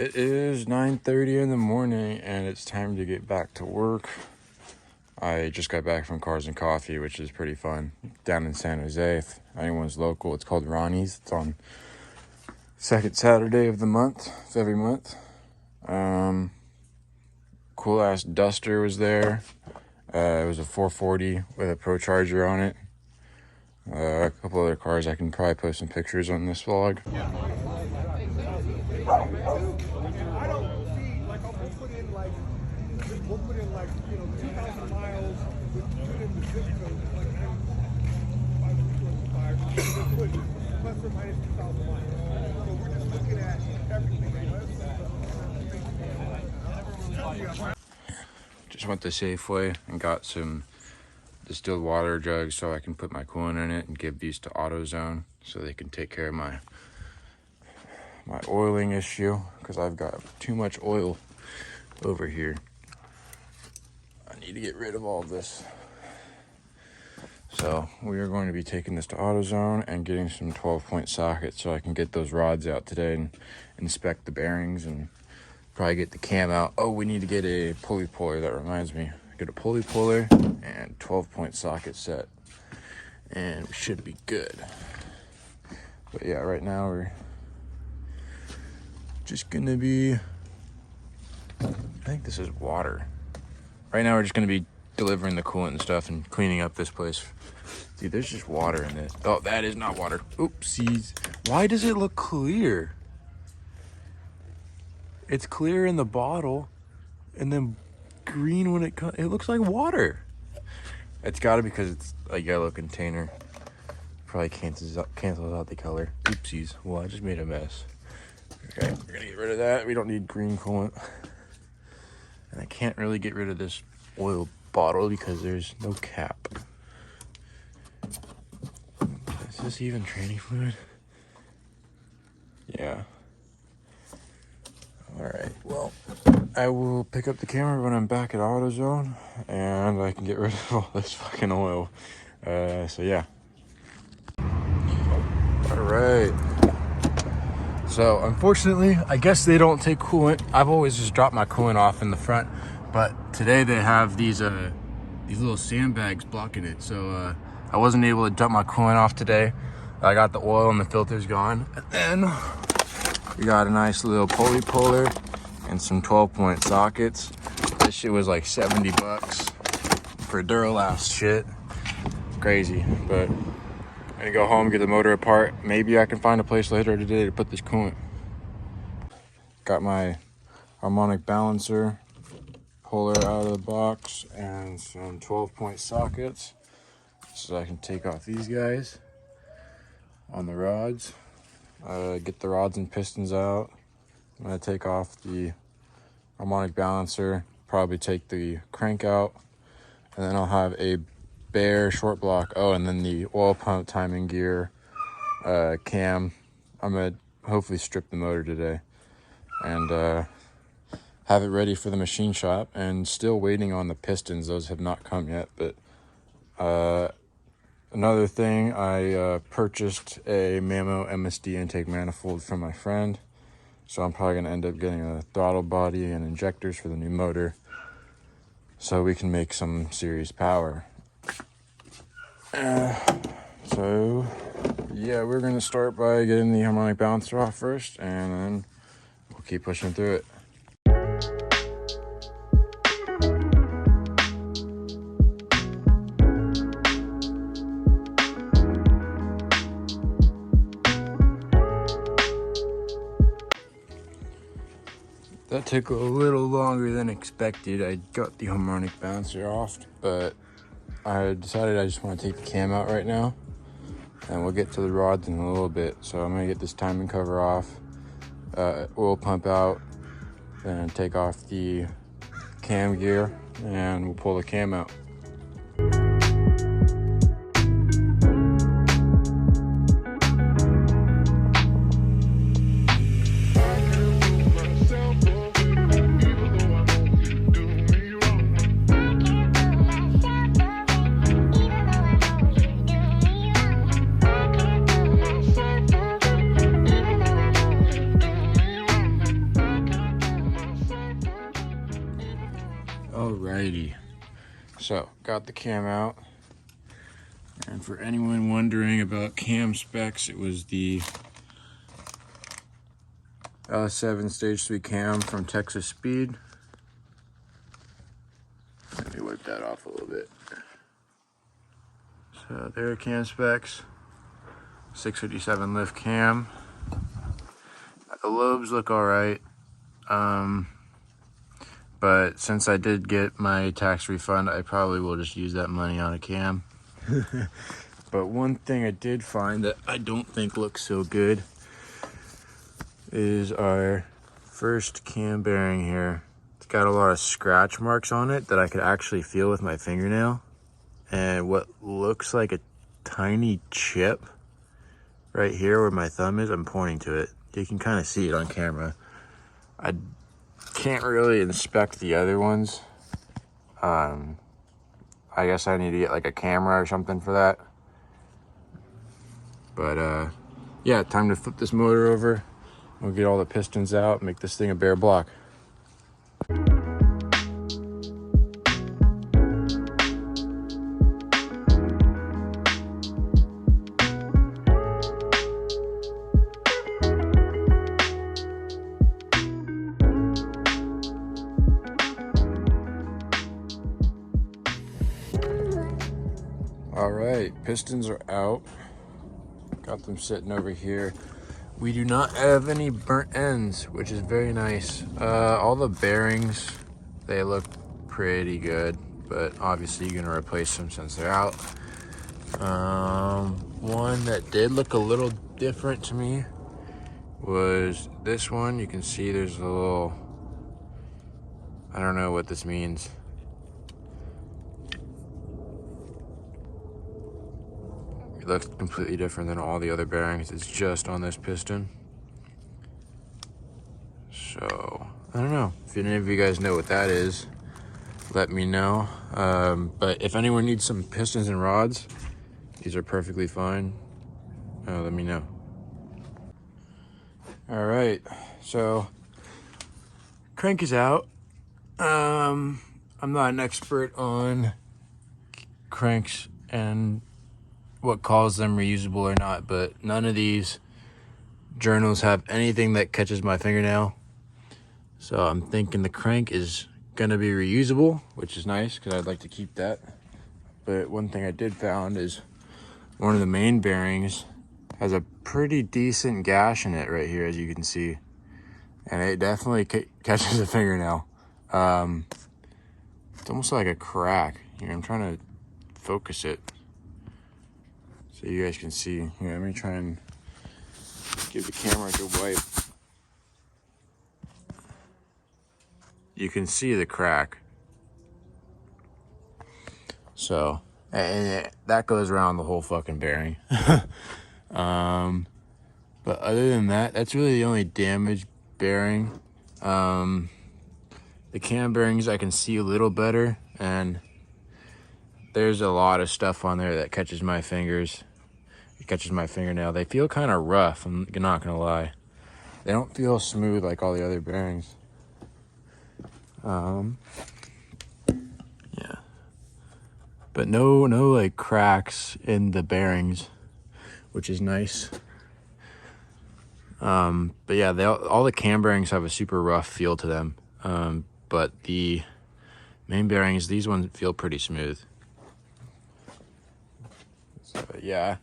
It is 9:30 in the morning and it's time to get back to work. I just got back from Cars and Coffee, which is pretty fun, down in San Jose. If anyone's local, it's called Ronnie's. It's on second Saturday of the month. It's every month. Cool ass Duster was there. It was a 440 with a Pro Charger on it. A couple other cars. I can probably post some pictures on this vlog. I don't see, like, I'll put in, like, we'll put in, like, 2,000 miles, we'll put in the zip code, like, 95, plus or minus 2,000 miles. So we're just looking at everything. Just went to Safeway and got some distilled water jugs so I can put my coolant in it and give these to AutoZone so they can take care of my oiling issue, because I've got too much oil over here. I need to get rid of all of this. So we are going to be taking this to AutoZone and getting some 12-point sockets so I can get those rods out today and inspect the bearings and probably get the cam out. Oh, we need to get a pulley puller. That reminds me. Get a pulley puller and 12-point socket set, and we should be good. But yeah, right now we're just gonna be, I think this is water. Right now we're just gonna be delivering the coolant and stuff and cleaning up this place. Dude, there's just water in it. Oh, that is not water. Oopsies. Why does it look clear? It's clear in the bottle and then green when it looks like water. It's gotta be because it's a yellow container. Probably cancels out the color. Oopsies. Well, I just made a mess. Okay, we're gonna get rid of that. We don't need green coolant. And I can't really get rid of this oil bottle because there's no cap. Is this even tranny fluid? Yeah. Alright, well, I will pick up the camera when I'm back at AutoZone and I can get rid of all this fucking oil. So yeah. Alright. So unfortunately, I guess they don't take coolant. I've always just dropped my coolant off in the front, but today they have these little sandbags blocking it. So I wasn't able to dump my coolant off today. I got the oil and the filters gone. And then we got a nice little pulley puller and some 12-point sockets. This shit was like 70 bucks for Duralast shit. Crazy, but I'm gonna go home, get the motor apart. Maybe I can find a place later today to put this coolant. Got my harmonic balancer puller out of the box and some 12-point sockets so I can take off these guys on the rods. Get the rods and pistons out. I'm gonna take off the harmonic balancer, probably take the crank out, and then I'll have a bare short block. Oh, and then the oil pump, timing gear, cam. I'm gonna hopefully strip the motor today and have it ready for the machine shop. And still waiting on the pistons. Those have not come yet, but another thing, I purchased a Mammo MSD intake manifold from my friend. So I'm probably going to end up getting a throttle body and injectors for the new motor so we can make some serious power. So yeah, we're going to start by getting the harmonic balancer off first, and then we'll keep pushing through it. That took a little longer than expected. I got the harmonic balancer off, but I decided I just want to take the cam out right now, and we'll get to the rods in a little bit. So I'm gonna get this timing cover off, oil pump out, then take off the cam gear, and we'll pull the cam out. Alrighty. So, got the cam out. And for anyone wondering about cam specs, it was the LS7 Stage 3 cam from Texas Speed. Let me wipe that off a little bit. So there are cam specs. 657 lift cam. The lobes look alright. But since I did get my tax refund, I probably will just use that money on a cam. But one thing I did find that I don't think looks so good is our first cam bearing here. It's got a lot of scratch marks on it that I could actually feel with my fingernail. And what looks like a tiny chip right here where my thumb is, I'm pointing to it. You can kind of see it on camera. I can't really inspect the other ones. I guess I need to get like a camera or something for that. But yeah, time to flip this motor over. We'll get all the pistons out, make this thing a bare block. All right, pistons are out. Got them sitting over here. We do not have any burnt ends, which is very nice. All the bearings, they look pretty good, but obviously you're gonna replace them since they're out. One that did look a little different to me was this one. You can see there's a little, I don't know what this means. It looks completely different than all the other bearings. It's just on this piston. So, I don't know. If any of you guys know what that is, let me know. But if anyone needs some pistons and rods, these are perfectly fine. Let me know. All right, so crank is out. I'm not an expert on cranks and what calls them reusable or not, but none of these journals have anything that catches my fingernail. So I'm thinking the crank is gonna be reusable, which is nice because I'd like to keep that. But one thing I did found is one of the main bearings has a pretty decent gash in it right here, as you can see. And it definitely catches a fingernail. It's almost like a crack. Here, I'm trying to focus it so you guys can see. Here, let me try and give the camera a good wipe. You can see the crack. So, and that goes around the whole fucking bearing. But other than that, that's really the only damaged bearing. The cam bearings I can see a little better, and there's a lot of stuff on there that catches my fingers. It catches my fingernail. They feel kind of rough, I'm not gonna lie. They don't feel smooth like all the other bearings. Yeah. But no like cracks in the bearings, which is nice. But yeah, all the cam bearings have a super rough feel to them. But the main bearings, these ones feel pretty smooth. So yeah,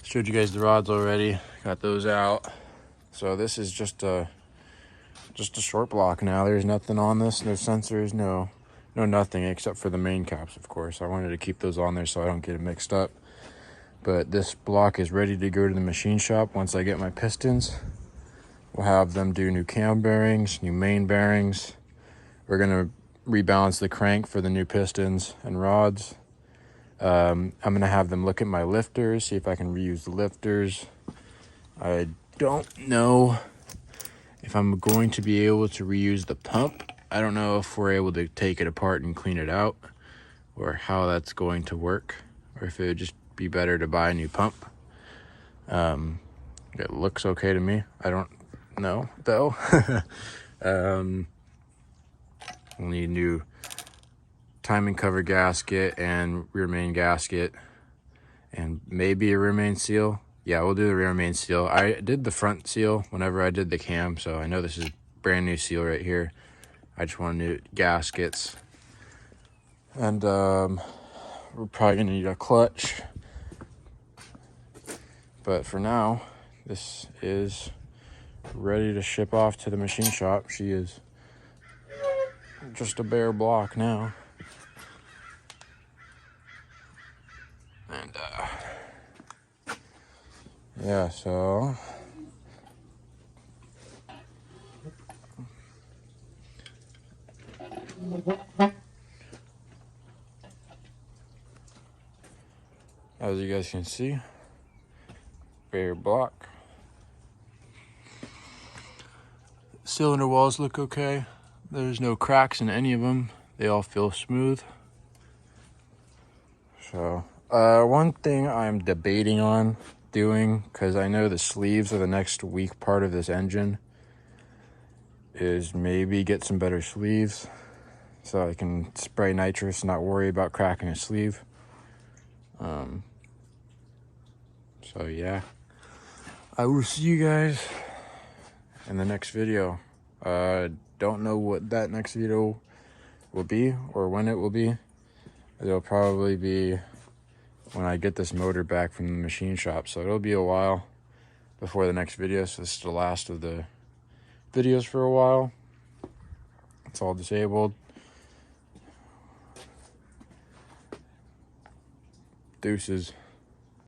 showed you guys the rods already. Got those out. So this is just a short block now. There's nothing on this, no sensors, no nothing except for the main caps, of course. I wanted to keep those on there so I don't get it mixed up. But this block is ready to go to the machine shop. Once I get my pistons, we'll have them do new cam bearings, new main bearings. We're gonna rebalance the crank for the new pistons and rods. I'm gonna have them look at my lifters, see if I can reuse the lifters. I don't know if I'm going to be able to reuse the pump. I don't know if we're able to take it apart and clean it out, or how that's going to work, or if it would just be better to buy a new pump. It looks okay to me. I don't know though. We'll need new timing cover gasket and rear main gasket, and maybe a rear main seal. Yeah, we'll do the rear main seal. I did the front seal whenever I did the cam, so I know this is brand new seal right here. I just want new gaskets. And we're probably gonna need a clutch. But for now, this is ready to ship off to the machine shop. She is just a bare block now. And yeah, so as you guys can see, bare block. Cylinder walls look okay. There's no cracks in any of them. They all feel smooth. So one thing I'm debating on doing, because I know the sleeves are the next weak part of this engine, is maybe get some better sleeves so I can spray nitrous and not worry about cracking a sleeve. So yeah, I will see you guys in the next video. Don't know what that next video will be or when it will be. It'll probably be when I get this motor back from the machine shop, so it'll be a while before the next video. So this is the last of the videos for a while. It's all disabled. Deuces.